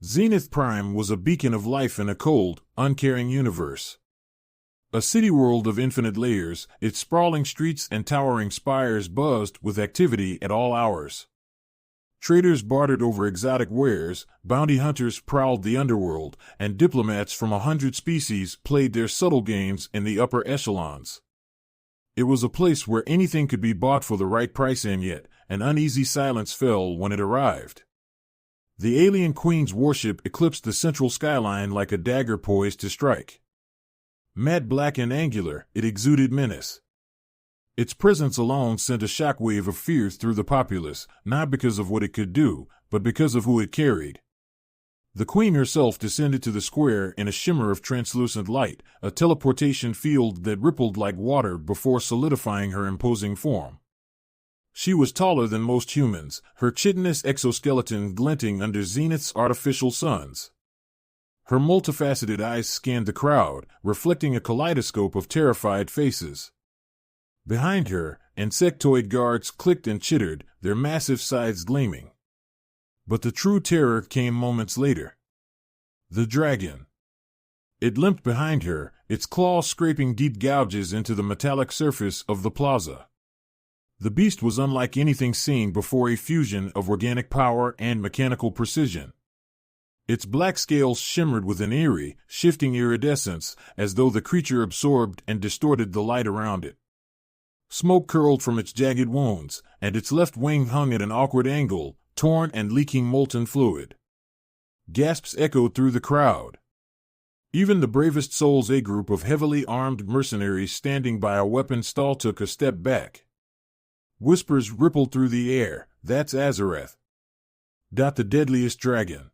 Zenith Prime was a beacon of life in a cold, uncaring universe. A city world of infinite layers, its sprawling streets and towering spires buzzed with activity at all hours. Traders bartered over exotic wares, bounty hunters prowled the underworld, and diplomats from 100 species played their subtle games in the upper echelons. It was a place where anything could be bought for the right price, and yet an uneasy silence fell when it arrived. The alien queen's warship eclipsed the central skyline like a dagger poised to strike. Matte black and angular, it exuded menace. Its presence alone sent a shockwave of fear through the populace, not because of what it could do, but because of who it carried. The queen herself descended to the square in a shimmer of translucent light, a teleportation field that rippled like water before solidifying her imposing form. She was taller than most humans, her chitinous exoskeleton glinting under Zenith's artificial suns. Her multifaceted eyes scanned the crowd, reflecting a kaleidoscope of terrified faces. Behind her, insectoid guards clicked and chittered, their massive sides gleaming. But the true terror came moments later. The dragon. It limped behind her, its claws scraping deep gouges into the metallic surface of the plaza. The beast was unlike anything seen before, a fusion of organic power and mechanical precision. Its black scales shimmered with an eerie, shifting iridescence, as though the creature absorbed and distorted the light around it. Smoke curled from its jagged wounds, and its left wing hung at an awkward angle, torn and leaking molten fluid. Gasps echoed through the crowd. Even the bravest souls, a group of heavily armed mercenaries standing by a weapon stall, took a step back. Whispers rippled through the air, "That's Azarath. The deadliest dragon.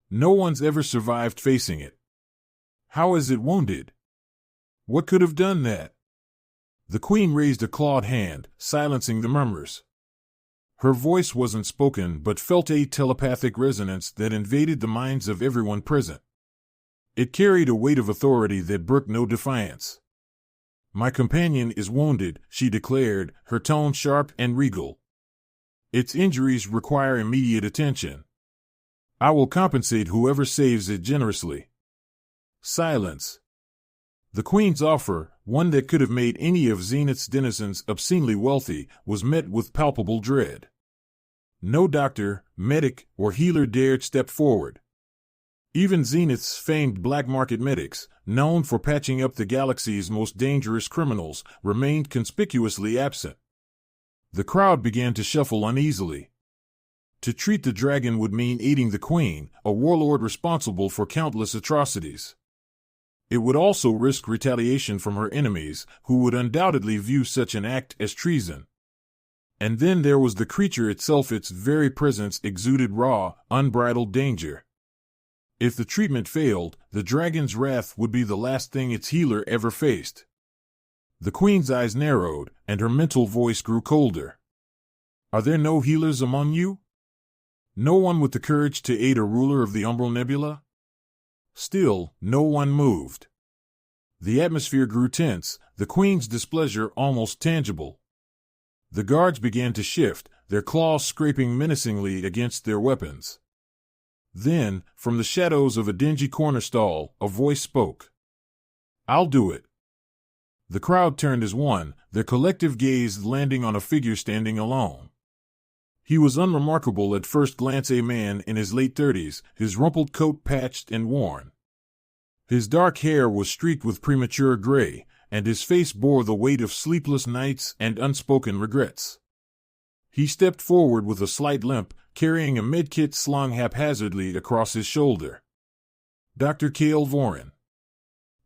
No one's ever survived facing it. How is it wounded? What could have done that?" The queen raised a clawed hand, silencing the murmurs. Her voice wasn't spoken but felt a telepathic resonance that invaded the minds of everyone present. It carried a weight of authority that brooked no defiance. "My companion is wounded," she declared, her tone sharp and regal. "Its injuries require immediate attention. I will compensate whoever saves it generously." Silence. The queen's offer, one that could have made any of Zenith's denizens obscenely wealthy, was met with palpable dread. No doctor, medic, or healer dared step forward. Even Zenith's famed black market medics, known for patching up the galaxy's most dangerous criminals, remained conspicuously absent. The crowd began to shuffle uneasily. To treat the dragon would mean aiding the queen, a warlord responsible for countless atrocities. It would also risk retaliation from her enemies, who would undoubtedly view such an act as treason. And then there was the creature itself. Its very presence exuded raw, unbridled danger. If the treatment failed, the dragon's wrath would be the last thing its healer ever faced. The queen's eyes narrowed, and her mental voice grew colder. "Are there no healers among you? No one with the courage to aid a ruler of the Umbral Nebula?" Still, no one moved. The atmosphere grew tense, the queen's displeasure almost tangible. The guards began to shift, their claws scraping menacingly against their weapons. Then, from the shadows of a dingy corner stall, a voice spoke. "I'll do it." The crowd turned as one, their collective gaze landing on a figure standing alone. He was unremarkable at first glance, a man in his late 30s, his rumpled coat patched and worn. His dark hair was streaked with premature gray, and his face bore the weight of sleepless nights and unspoken regrets. He stepped forward with a slight limp, carrying a medkit slung haphazardly across his shoulder. "Dr. Cale Voren."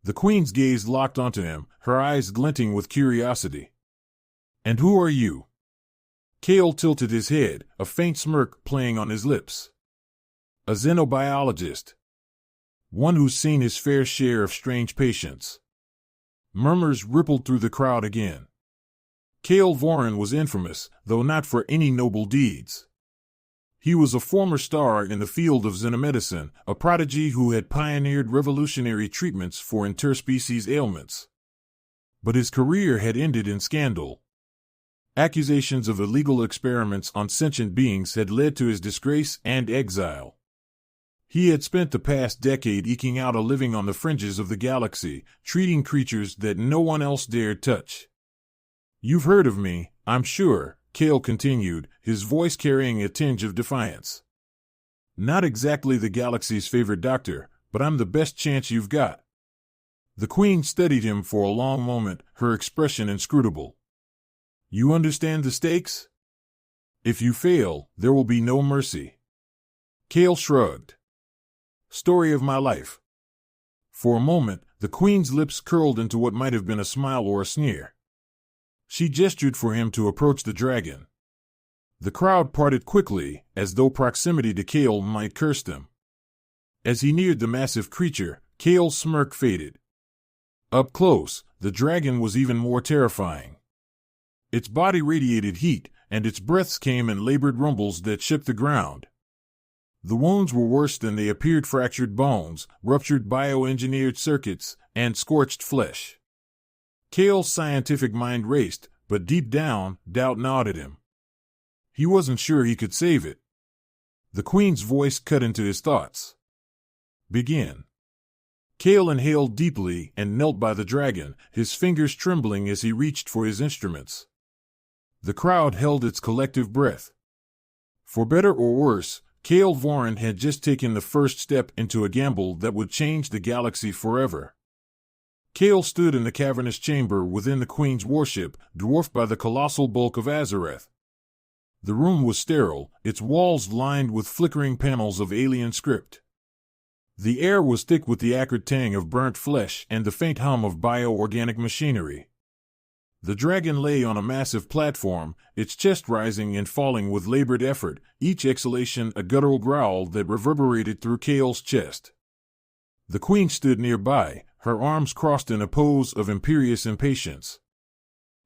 The queen's gaze locked onto him, her eyes glinting with curiosity. "And who are you?" Cale tilted his head, a faint smirk playing on his lips. "A xenobiologist. One who's seen his fair share of strange patients." Murmurs rippled through the crowd again. Cale Voren was infamous, though not for any noble deeds. He was a former star in the field of xenomedicine, a prodigy who had pioneered revolutionary treatments for interspecies ailments. But his career had ended in scandal. Accusations of illegal experiments on sentient beings had led to his disgrace and exile. He had spent the past decade eking out a living on the fringes of the galaxy, treating creatures that no one else dared touch. "You've heard of me, I'm sure," Kale continued, his voice carrying a tinge of defiance. "Not exactly the galaxy's favorite doctor, but I'm the best chance you've got." The Queen studied him for a long moment, her expression inscrutable. "You understand the stakes? If you fail, there will be no mercy." Kale shrugged. "Story of my life." For a moment, the Queen's lips curled into what might have been a smile or a sneer. She gestured for him to approach the dragon. The crowd parted quickly, as though proximity to Kale might curse them. As he neared the massive creature, Kale's smirk faded. Up close, the dragon was even more terrifying. Its body radiated heat, and its breaths came in labored rumbles that shook the ground. The wounds were worse than they appeared: fractured bones, ruptured bioengineered circuits, and scorched flesh. Kale's scientific mind raced, but deep down, doubt gnawed at him. He wasn't sure he could save it. The Queen's voice cut into his thoughts. "Begin." Kale inhaled deeply and knelt by the dragon, his fingers trembling as he reached for his instruments. The crowd held its collective breath. For better or worse, Kale Voran had just taken the first step into a gamble that would change the galaxy forever. Kale stood in the cavernous chamber within the Queen's warship, dwarfed by the colossal bulk of Azareth. The room was sterile, its walls lined with flickering panels of alien script. The air was thick with the acrid tang of burnt flesh and the faint hum of bioorganic machinery. The dragon lay on a massive platform, its chest rising and falling with labored effort, each exhalation a guttural growl that reverberated through Kale's chest. The Queen stood nearby, her arms crossed in a pose of imperious impatience.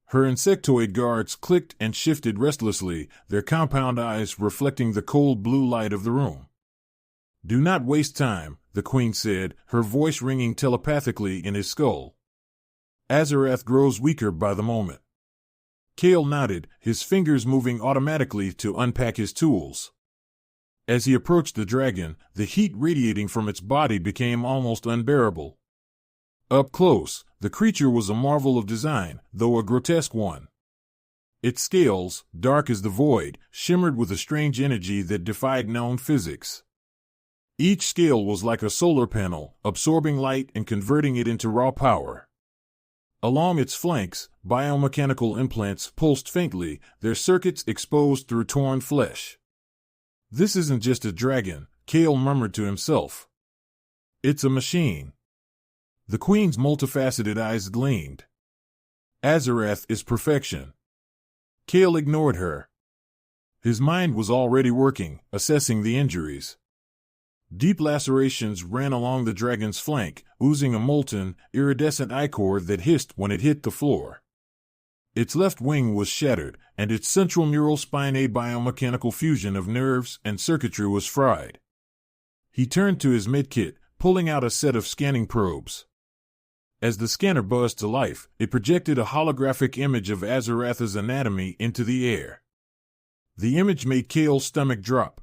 Her insectoid guards clicked and shifted restlessly, their compound eyes reflecting the cold blue light of the room. "Do not waste time," the Queen said, her voice ringing telepathically in his skull. "Azareth grows weaker by the moment." Kale nodded, his fingers moving automatically to unpack his tools. As he approached the dragon, the heat radiating from its body became almost unbearable. Up close, the creature was a marvel of design, though a grotesque one. Its scales, dark as the void, shimmered with a strange energy that defied known physics. Each scale was like a solar panel, absorbing light and converting it into raw power. Along its flanks, biomechanical implants pulsed faintly, their circuits exposed through torn flesh. "This isn't just a dragon," Kale murmured to himself. "It's a machine." The Queen's multifaceted eyes gleamed. "Azareth is perfection." Kale ignored her. His mind was already working, assessing the injuries. Deep lacerations ran along the dragon's flank, oozing a molten, iridescent ichor that hissed when it hit the floor. Its left wing was shattered, and its central neural spine, a biomechanical fusion of nerves and circuitry, was fried. He turned to his medkit, pulling out a set of scanning probes. As the scanner buzzed to life, it projected a holographic image of Azareth's anatomy into the air. The image made Kale's stomach drop.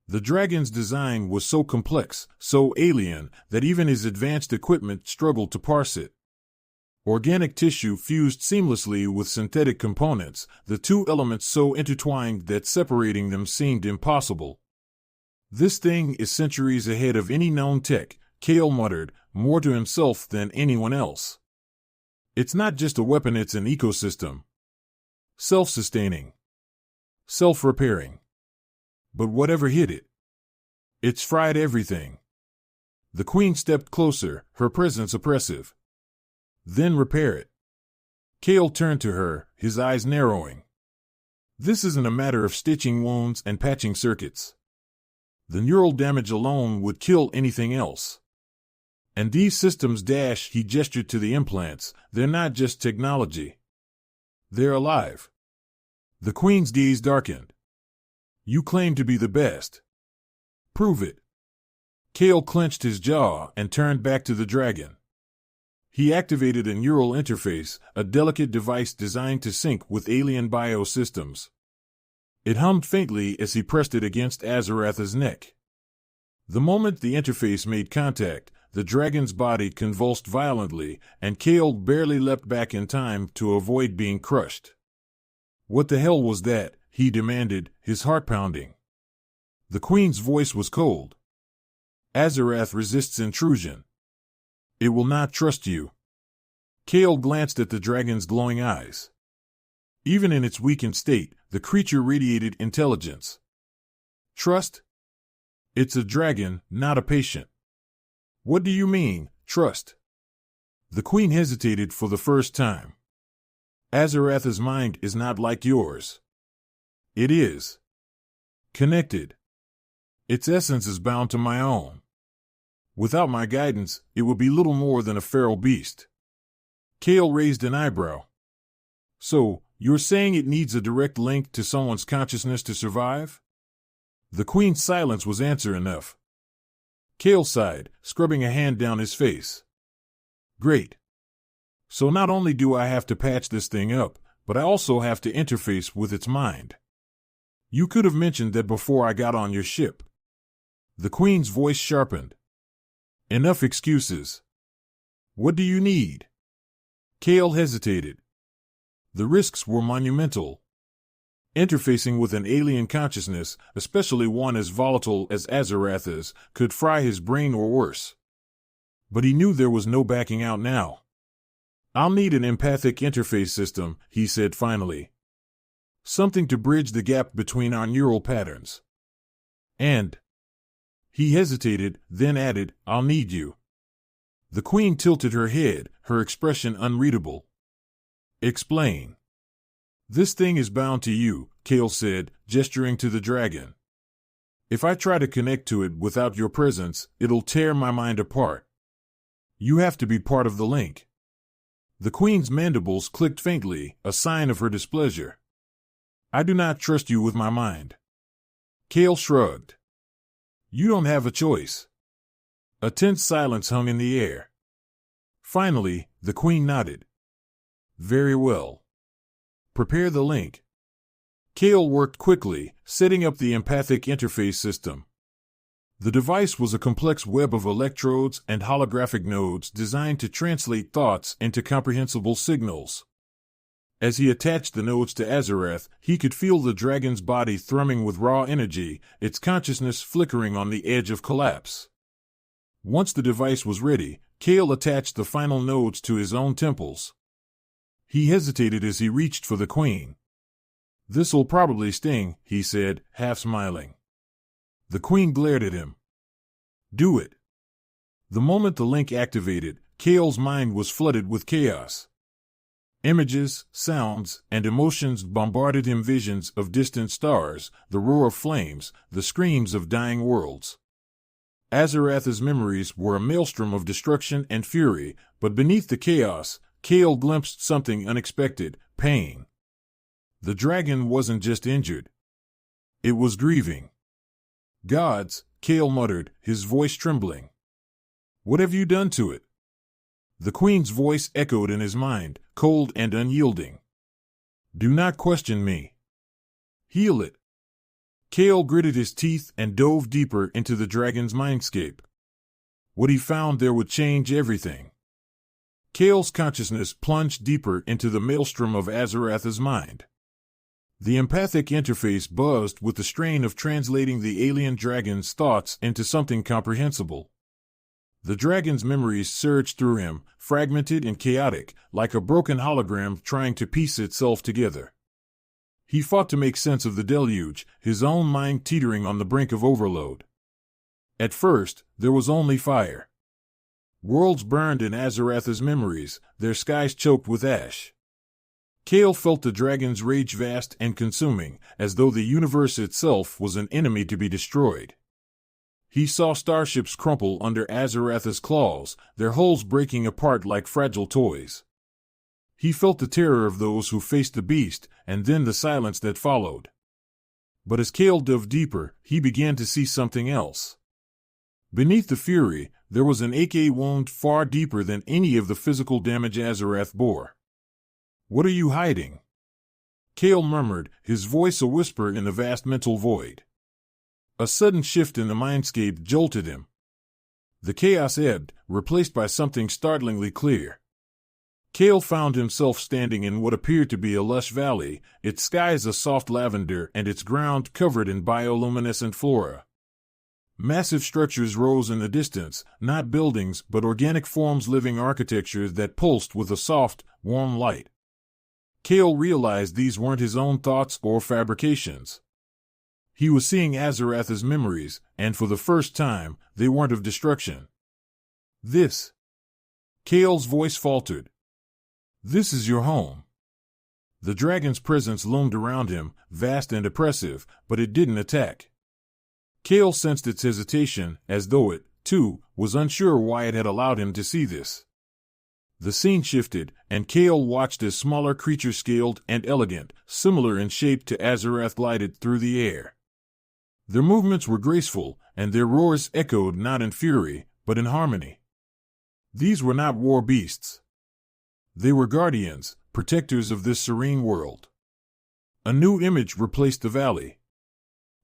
The dragon's design was so complex, so alien, that even his advanced equipment struggled to parse it. Organic tissue fused seamlessly with synthetic components, the two elements so intertwined that separating them seemed impossible. "This thing is centuries ahead of any known tech," Kale muttered, more to himself than anyone else. "It's not just a weapon, it's an ecosystem. Self-sustaining. Self-repairing. But whatever hit it? It's fried everything." The Queen stepped closer, her presence oppressive. "Then repair it." Kale turned to her, his eyes narrowing. "This isn't a matter of stitching wounds and patching circuits. The neural damage alone would kill anything else. And these systems he gestured to the implants, they're not just technology. They're alive." The Queen's gaze darkened. "You claim to be the best. Prove it." Kale clenched his jaw and turned back to the dragon. He activated a neural interface, a delicate device designed to sync with alien biosystems. It hummed faintly as he pressed it against Azareth's neck. The moment the interface made contact, the dragon's body convulsed violently, and Kale barely leapt back in time to avoid being crushed. "What the hell was that?" he demanded, his heart pounding. The queen's voice was cold. "Azarath resists intrusion. It will not trust you." Kale glanced at the dragon's glowing eyes. Even in its weakened state, the creature radiated intelligence. "Trust? It's a dragon, not a patient." "What do you mean, trust?" The queen hesitated for the first time. "Azarath's mind is not like yours. It is connected. Its essence is bound to my own. Without my guidance, it would be little more than a feral beast." Kale raised an eyebrow. "So, you're saying it needs a direct link to someone's consciousness to survive?" The queen's silence was answer enough. Kale sighed, scrubbing a hand down his face. "Great. So not only do I have to patch this thing up, but I also have to interface with its mind. You could have mentioned that before I got on your ship." The queen's voice sharpened. "Enough excuses. What do you need?" Kale hesitated. The risks were monumental. Interfacing with an alien consciousness, especially one as volatile as Azarath's, could fry his brain or worse. But he knew there was no backing out now. "I'll need an empathic interface system," he said finally. "Something to bridge the gap between our neural patterns. And—" he hesitated, then added, "I'll need you." The queen tilted her head, her expression unreadable. "Explain." "This thing is bound to you," Kale said, gesturing to the dragon. "If I try to connect to it without your presence, it'll tear my mind apart. You have to be part of the link." The queen's mandibles clicked faintly, a sign of her displeasure. "I do not trust you with my mind." Kale shrugged. "You don't have a choice." A tense silence hung in the air. Finally, the queen nodded. "Very well. Prepare the link." Kale worked quickly, setting up the empathic interface system. The device was a complex web of electrodes and holographic nodes designed to translate thoughts into comprehensible signals. As he attached the nodes to Azarath, he could feel the dragon's body thrumming with raw energy, its consciousness flickering on the edge of collapse. Once the device was ready, Kale attached the final nodes to his own temples. He hesitated as he reached for the queen. "This'll probably sting," he said, half smiling. The queen glared at him. "Do it." The moment the link activated, Kale's mind was flooded with chaos. Images, sounds, and emotions bombarded him, visions of distant stars, the roar of flames, the screams of dying worlds. Azarath's memories were a maelstrom of destruction and fury, but beneath the chaos, Kale glimpsed something unexpected: pain. The dragon wasn't just injured. It was grieving. "Gods," Kale muttered, his voice trembling. "What have you done to it?" The queen's voice echoed in his mind, cold and unyielding. "Do not question me. Heal it." Kale gritted his teeth and dove deeper into the dragon's mindscape. What he found there would change everything. Kale's consciousness plunged deeper into the maelstrom of Azarath's mind. The empathic interface buzzed with the strain of translating the alien dragon's thoughts into something comprehensible. The dragon's memories surged through him, fragmented and chaotic, like a broken hologram trying to piece itself together. He fought to make sense of the deluge, his own mind teetering on the brink of overload. At first, there was only fire. Worlds burned in Azarath's memories, their skies choked with ash. Kale felt the dragon's rage vast and consuming, as though the universe itself was an enemy to be destroyed. He saw starships crumple under Azarath's claws, their hulls breaking apart like fragile toys. He felt the terror of those who faced the beast, and then the silence that followed. But as Kale dove deeper, he began to see something else. Beneath the fury, there was an aching wound far deeper than any of the physical damage Azarath bore. "What are you hiding?" Kale murmured, his voice a whisper in the vast mental void. A sudden shift in the mindscape jolted him. The chaos ebbed, replaced by something startlingly clear. Cale found himself standing in what appeared to be a lush valley, its skies a soft lavender and its ground covered in bioluminescent flora. Massive structures rose in the distance, not buildings but organic forms, living architecture that pulsed with a soft, warm light. Cale realized these weren't his own thoughts or fabrications. He was seeing Azarath's memories, and for the first time, they weren't of destruction. This. Cale's voice faltered. This is your home. The dragon's presence loomed around him, vast and oppressive, but it didn't attack. Cale sensed its hesitation, as though it, too, was unsure why it had allowed him to see this. The scene shifted, and Cale watched as smaller creatures, scaled and elegant, similar in shape to Azarath, glided through the air. Their movements were graceful, and their roars echoed not in fury, but in harmony. These were not war beasts. They were guardians, protectors of this serene world. A new image replaced the valley.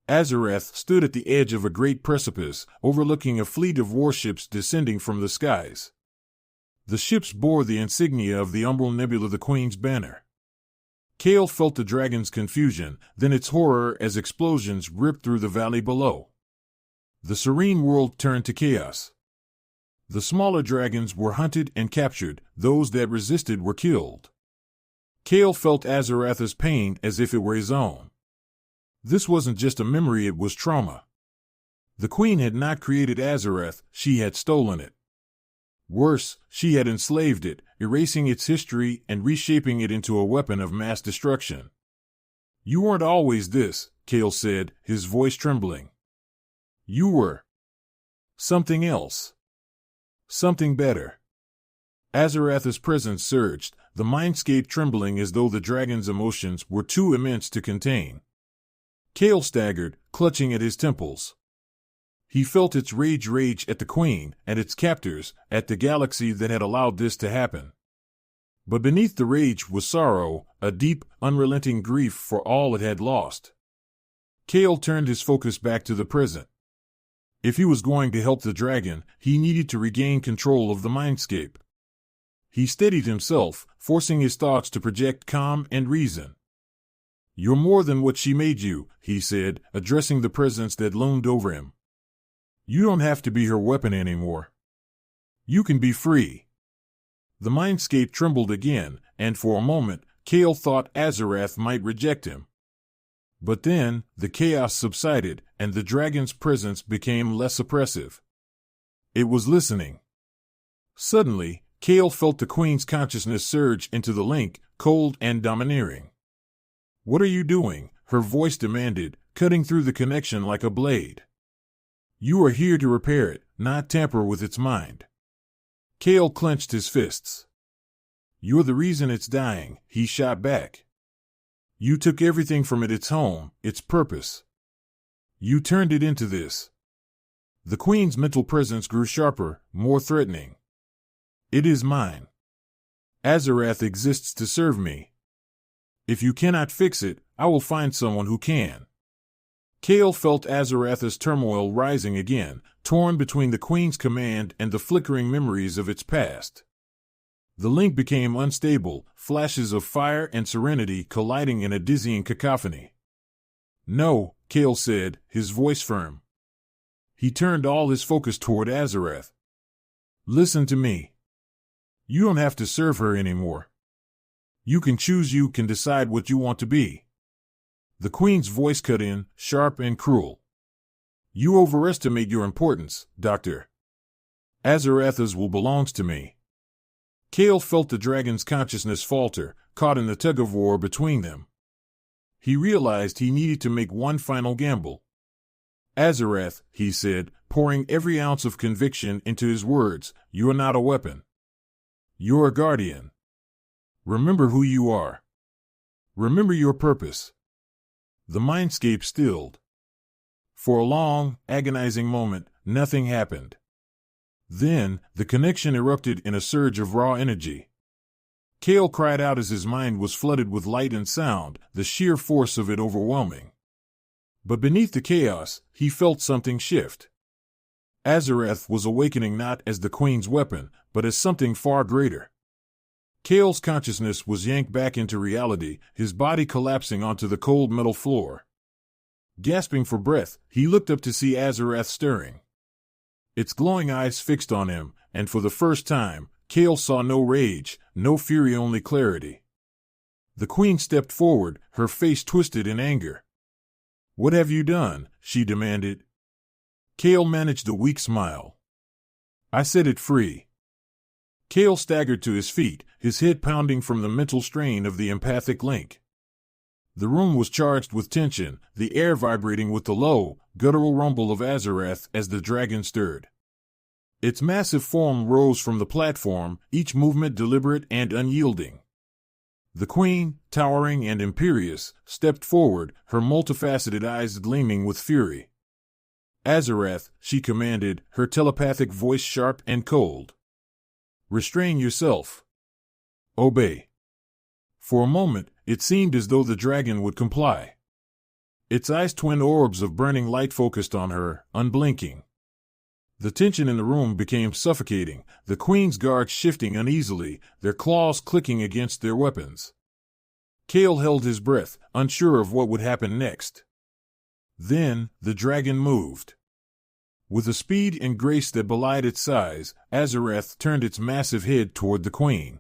Azarath stood at the edge of a great precipice, overlooking a fleet of warships descending from the skies. The ships bore the insignia of the Umbral Nebula, the Queen's banner. Cale felt the dragon's confusion, then its horror as explosions ripped through the valley below. The serene world turned to chaos. The smaller dragons were hunted and captured, those that resisted were killed. Cale felt Azarath's pain as if it were his own. This wasn't just a memory, it was trauma. The Queen had not created Azarath, she had stolen it. Worse, she had enslaved it, erasing its history and reshaping it into a weapon of mass destruction. You weren't always this, Cale said, his voice trembling. You were something else. Something better. Azarath's presence surged, the mindscape trembling as though the dragon's emotions were too immense to contain. Cale staggered, clutching at his temples. He felt its rage at the Queen, at its captors, at the galaxy that had allowed this to happen. But beneath the rage was sorrow, a deep, unrelenting grief for all it had lost. Cale turned his focus back to the present. If he was going to help the dragon, he needed to regain control of the mindscape. He steadied himself, forcing his thoughts to project calm and reason. You're more than what she made you, he said, addressing the presence that loomed over him. You don't have to be her weapon anymore. You can be free. The mindscape trembled again, and for a moment, Cale thought Azarath might reject him. But then, the chaos subsided, and the dragon's presence became less oppressive. It was listening. Suddenly, Cale felt the Queen's consciousness surge into the link, cold and domineering. What are you doing? Her voice demanded, cutting through the connection like a blade. You are here to repair it, not tamper with its mind. Cale clenched his fists. You're the reason it's dying, he shot back. You took everything from it, its home, its purpose. You turned it into this. The Queen's mental presence grew sharper, more threatening. It is mine. Azarath exists to serve me. If you cannot fix it, I will find someone who can. Cale felt Azarath's turmoil rising again, torn between the Queen's command and the flickering memories of its past. The link became unstable, flashes of fire and serenity colliding in a dizzying cacophony. No, Cale said, his voice firm. He turned all his focus toward Azarath. Listen to me. You don't have to serve her anymore. You can choose, you can decide what you want to be. The Queen's voice cut in, sharp and cruel. You overestimate your importance, Doctor. Azarath's will belongs to me. Cale felt the dragon's consciousness falter, caught in the tug-of-war between them. He realized he needed to make one final gamble. Azarath, he said, pouring every ounce of conviction into his words, you are not a weapon. You're a guardian. Remember who you are. Remember your purpose. The mindscape stilled. For a long, agonizing moment, nothing happened. Then, the connection erupted in a surge of raw energy. Cale cried out as his mind was flooded with light and sound, the sheer force of it overwhelming. But beneath the chaos, he felt something shift. Azarath was awakening not as the Queen's weapon, but as something far greater. Kale's consciousness was yanked back into reality, his body collapsing onto the cold metal floor. Gasping for breath, he looked up to see Azarath stirring. Its glowing eyes fixed on him, and for the first time, Kale saw no rage, no fury, only clarity. The Queen stepped forward, her face twisted in anger. "What have you done?" she demanded. Kale managed a weak smile. "I set it free." Kale staggered to his feet, his head pounding from the mental strain of the empathic link. The room was charged with tension, the air vibrating with the low, guttural rumble of Azarath as the dragon stirred. Its massive form rose from the platform, each movement deliberate and unyielding. The Queen, towering and imperious, stepped forward, her multifaceted eyes gleaming with fury. "Azarath," she commanded, her telepathic voice sharp and cold. "Restrain yourself. Obey." For a moment, it seemed as though the dragon would comply. Its eyes, twin orbs of burning light, focused on her, unblinking. The tension in the room became suffocating, the Queen's guards shifting uneasily, their claws clicking against their weapons. Kale held his breath, unsure of what would happen next. Then, the dragon moved. With a speed and grace that belied its size, Azarath turned its massive head toward the Queen.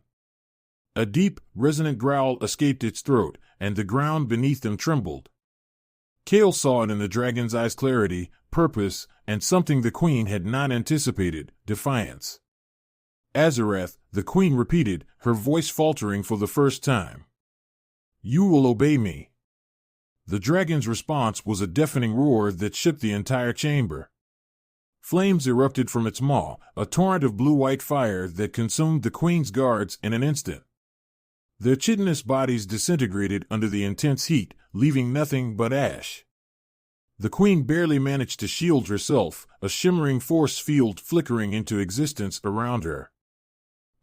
A deep, resonant growl escaped its throat, and the ground beneath them trembled. Kale saw it in the dragon's eyes: clarity, purpose, and something the Queen had not anticipated: defiance. "Azarath," the Queen repeated, her voice faltering for the first time. "You will obey me." The dragon's response was a deafening roar that shook the entire chamber. Flames erupted from its maw, a torrent of blue-white fire that consumed the Queen's guards in an instant. Their chitinous bodies disintegrated under the intense heat, leaving nothing but ash. The Queen barely managed to shield herself, a shimmering force field flickering into existence around her.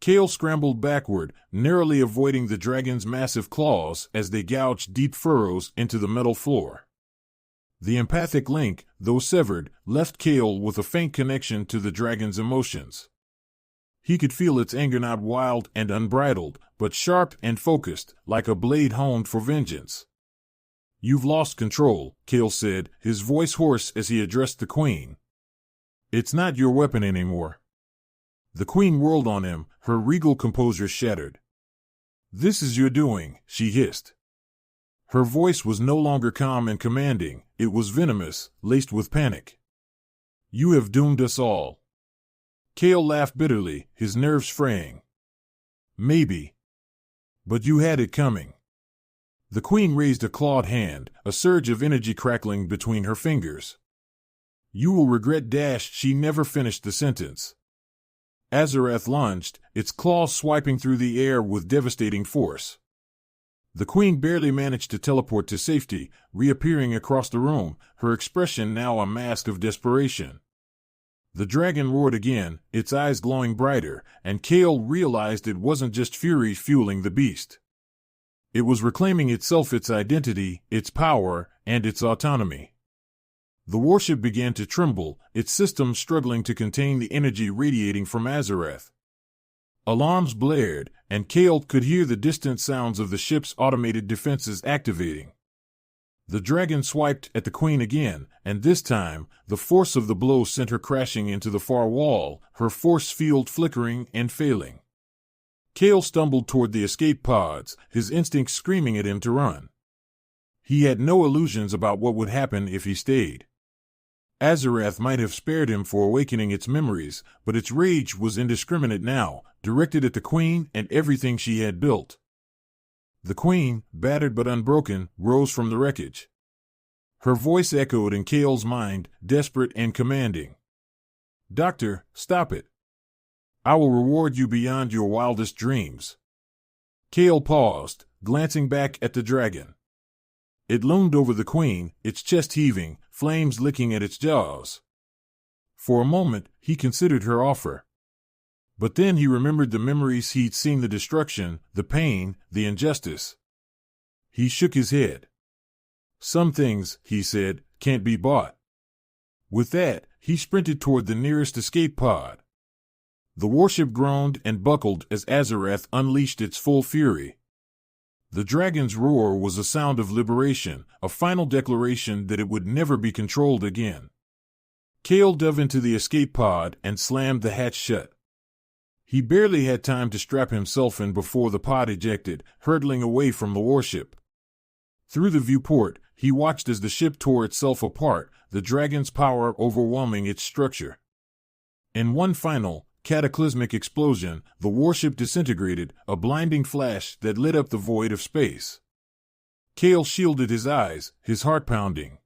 Kale scrambled backward, narrowly avoiding the dragon's massive claws as they gouged deep furrows into the metal floor. The empathic link, though severed, left Kale with a faint connection to the dragon's emotions. He could feel its anger, not wild and unbridled, but sharp and focused, like a blade honed for vengeance. "You've lost control," Kale said, his voice hoarse as he addressed the Queen. "It's not your weapon anymore." The Queen whirled on him, her regal composure shattered. "This is your doing," she hissed. Her voice was no longer calm and commanding, it was venomous, laced with panic. "You have doomed us all." Kale laughed bitterly, his nerves fraying. "Maybe. But you had it coming." The Queen raised a clawed hand, a surge of energy crackling between her fingers. "You will regret — she never finished the sentence. Azarath lunged, its claws swiping through the air with devastating force. The Queen barely managed to teleport to safety, reappearing across the room, her expression now a mask of desperation. The dragon roared again, its eyes glowing brighter, and Kale realized it wasn't just fury fueling the beast. It was reclaiming itself, its identity, its power, and its autonomy. The warship began to tremble, its systems struggling to contain the energy radiating from Azarath. Alarms blared, and Kale could hear the distant sounds of the ship's automated defenses activating. The dragon swiped at the Queen again, and this time, the force of the blow sent her crashing into the far wall, her force field flickering and failing. Kale stumbled toward the escape pods, his instincts screaming at him to run. He had no illusions about what would happen if he stayed. Azarath might have spared him for awakening its memories, but its rage was indiscriminate now, directed at the Queen and everything she had built. The Queen, battered but unbroken, rose from the wreckage. Her voice echoed in Kale's mind, desperate and commanding. "Doctor, stop it. I will reward you beyond your wildest dreams." Kale paused, glancing back at the dragon. It loomed over the Queen, its chest heaving, flames licking at its jaws. For a moment, he considered her offer. But then he remembered the memories he'd seen: the destruction, the pain, the injustice. He shook his head. "Some things," he said, can't be bought. With that, he sprinted toward the nearest escape pod. The warship groaned and buckled as Azarath unleashed its full fury. The dragon's roar was a sound of liberation, a final declaration that it would never be controlled again. Kale dove into the escape pod and slammed the hatch shut. He barely had time to strap himself in before the pod ejected, hurtling away from the warship. Through the viewport, he watched as the ship tore itself apart, the dragon's power overwhelming its structure. In one final, cataclysmic explosion, the warship disintegrated, a blinding flash that lit up the void of space. Kale shielded his eyes, his heart pounding.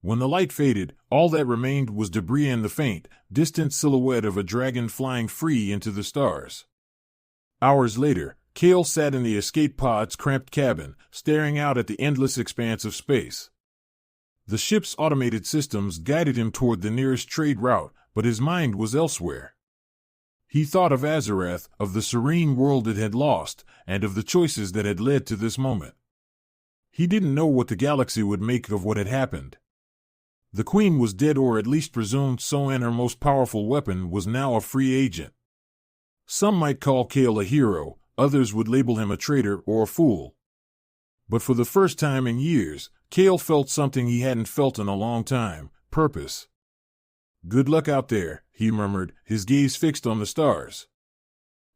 When the light faded, all that remained was debris and the faint, distant silhouette of a dragon flying free into the stars. Hours later, Kale sat in the escape pod's cramped cabin, staring out at the endless expanse of space. The ship's automated systems guided him toward the nearest trade route, but his mind was elsewhere. He thought of Azarath, of the serene world it had lost, and of the choices that had led to this moment. He didn't know what the galaxy would make of what had happened. The Queen was dead, or at least presumed so, and her most powerful weapon was now a free agent. Some might call Kale a hero, others would label him a traitor or a fool. But for the first time in years, Kale felt something he hadn't felt in a long time: purpose. "Good luck out there," he murmured, his gaze fixed on the stars.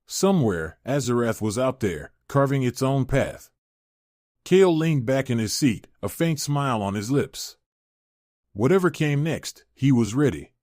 Somewhere, Azarath was out there, carving its own path. Kale leaned back in his seat, a faint smile on his lips. Whatever came next, he was ready.